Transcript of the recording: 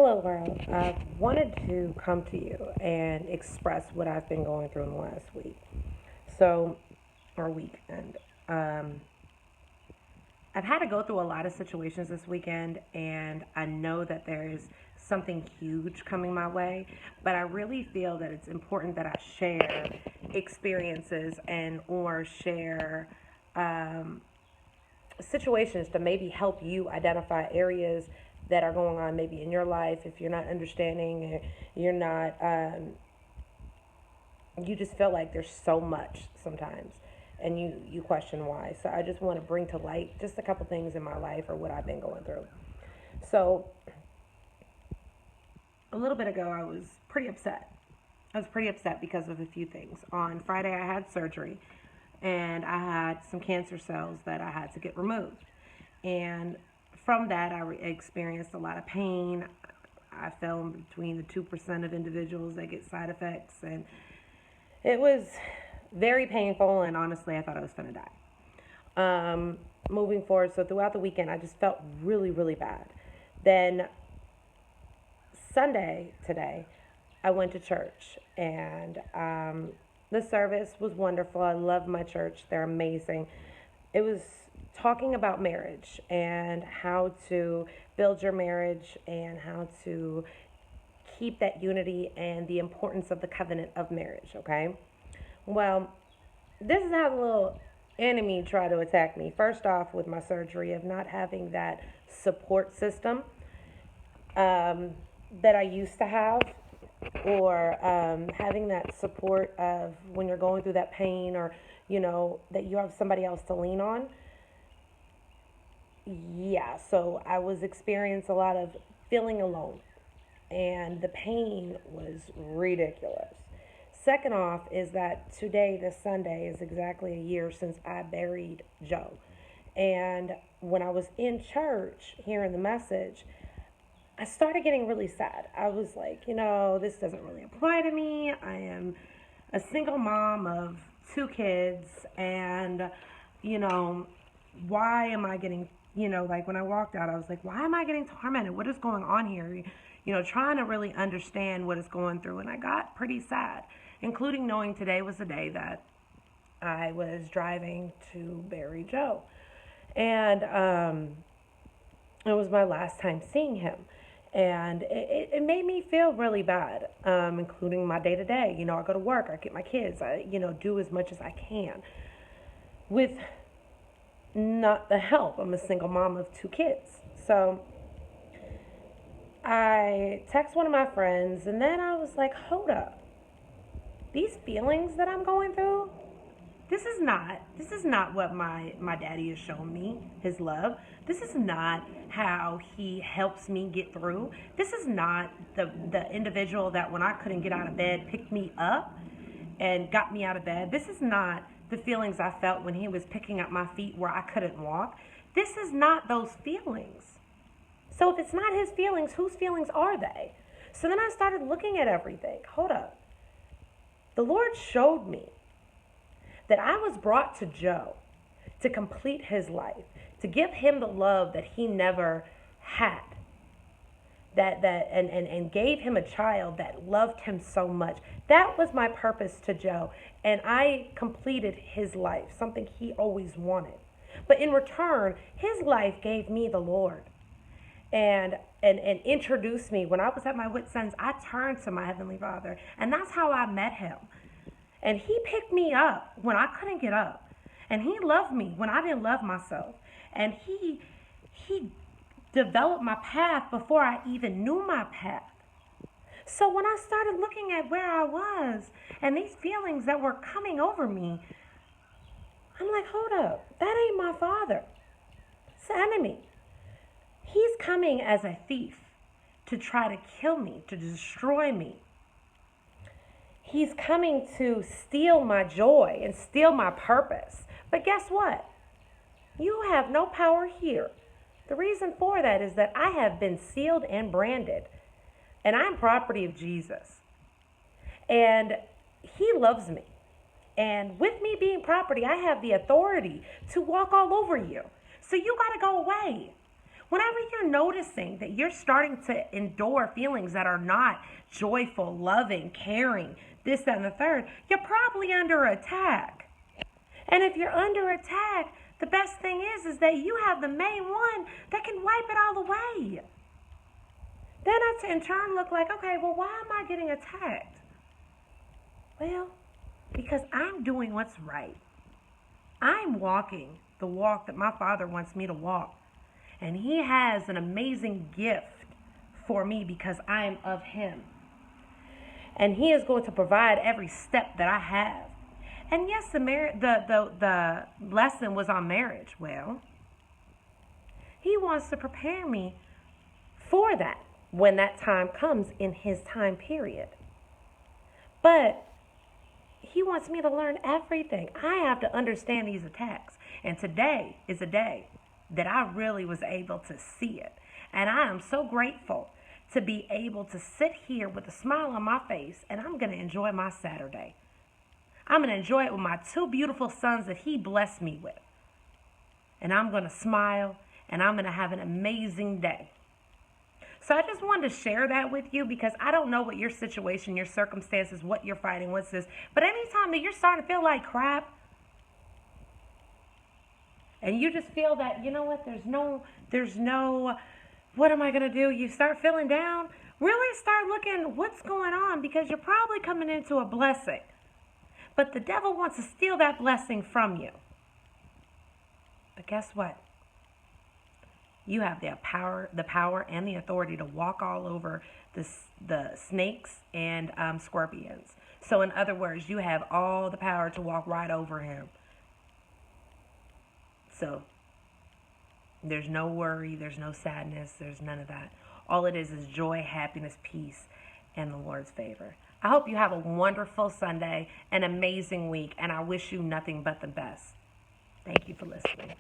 Hello, world. I wanted to come to you and express what I've been going through in the last week. So, or weekend. Um, I've had to go through a lot of situations this weekend, and I know that there is something huge coming my way, but I really feel that it's important that I share experiences and or share um, situations to maybe help you identify areas that are going on maybe in your life if you're not understanding, you're not you just feel like there's so much sometimes and you question why. So I just want to bring to light just a couple things in my life or what I've been going through. So a little bit ago I was pretty upset. I was pretty upset because of a few things. On Friday I had surgery and I had some cancer cells that I had to get removed. And from that, experienced a lot of pain. I fell in between the 2% of individuals that get side effects, and it was very painful. And honestly, I thought I was going to die. Moving forward, so throughout the weekend, I just felt really, really bad. Then Sunday, today, I went to church, and the service was wonderful. I love my church, they're amazing. It was talking about marriage and how to build your marriage and how to keep that unity and the importance of the covenant of marriage, okay? Well, this is how the little enemy tried to attack me. First off, with my surgery of not having that support system um, that I used to have, or having that support of when you're going through that pain, or that you have somebody else to lean on. Yeah, so I was experiencing a lot of feeling alone, and the pain was ridiculous. Second off is that today, this Sunday, is exactly a year since I buried Joe. And when I was in church hearing the message, I started getting really sad. I was like, this doesn't really apply to me. I am a single mom of two kids, and, you know, why am I getting, like when I walked out, I was like, why am I getting tormented? What is going on here? Trying to really understand what is going through. And I got pretty sad, including knowing today was the day that I was driving to bury Joe. And it was my last time seeing him. And it made me feel really bad, including my day to day. I go to work, I get my kids, I, do as much as I can with not the help. I'm a single mom of two kids. So I text one of my friends, and then I was like, hold up. These feelings that I'm going through, this is not what my daddy has shown me, his love. This is not how he helps me get through. This is not the individual that when I couldn't get out of bed picked me up and got me out of bed. This is not the feelings I felt when he was picking up my feet where I couldn't walk. This is not those feelings. So if it's not his feelings, whose feelings are they? So then I started looking at everything. Hold up. The Lord showed me that I was brought to Joe to complete his life, to give him the love that he never had. And gave him a child that loved him so much. That was my purpose to Joe. And I completed his life, something he always wanted. But in return, his life gave me the Lord. And introduced me. When I was at my wit's ends, I turned to my Heavenly Father. And that's how I met him. And he picked me up when I couldn't get up. And he loved me when I didn't love myself. And he developed my path before I even knew my path. So when I started looking at where I was and these feelings that were coming over me, I'm like, hold up, that ain't my father. It's the enemy. He's coming as a thief to try to kill me, to destroy me. He's coming to steal my joy and steal my purpose. But guess what? You have no power here. The reason for that is that I have been sealed and branded, and I'm property of Jesus. And he loves me. And with me being property, I have the authority to walk all over you. So you got to go away. Whenever you're noticing that you're starting to endure feelings that are not joyful, loving, caring, this, that, and the third, you're probably under attack. And if you're under attack, the best thing is that you have the main one that can wipe it all away. Then I in turn look like, okay, well, why am I getting attacked? Well, because I'm doing what's right. I'm walking the walk that my Father wants me to walk. And He has an amazing gift for me because I am of Him. And He is going to provide every step that I have. And yes, the lesson was on marriage. Well, He wants to prepare me for that when that time comes in His time period. But He wants me to learn everything. I have to understand these attacks. And today is a day that I really was able to see it. And I am so grateful to be able to sit here with a smile on my face, and I'm going to enjoy my Saturday. I'm going to enjoy it with my two beautiful sons that He blessed me with. And I'm going to smile, and I'm going to have an amazing day. So I just wanted to share that with you because I don't know what your situation, your circumstances, what you're fighting, what's this. But anytime that you're starting to feel like crap, and you just feel that, you know what, there's no, what am I going to do? You start feeling down. Really start looking what's going on because you're probably coming into a blessing. But the devil wants to steal that blessing from you. But guess what? You have the power and the authority to walk all over the snakes and scorpions. So in other words, you have all the power to walk right over him. So there's no worry, there's no sadness, there's none of that. All it is joy, happiness, peace, and the Lord's favor. I hope you have a wonderful Sunday, an amazing week, and I wish you nothing but the best. Thank you for listening.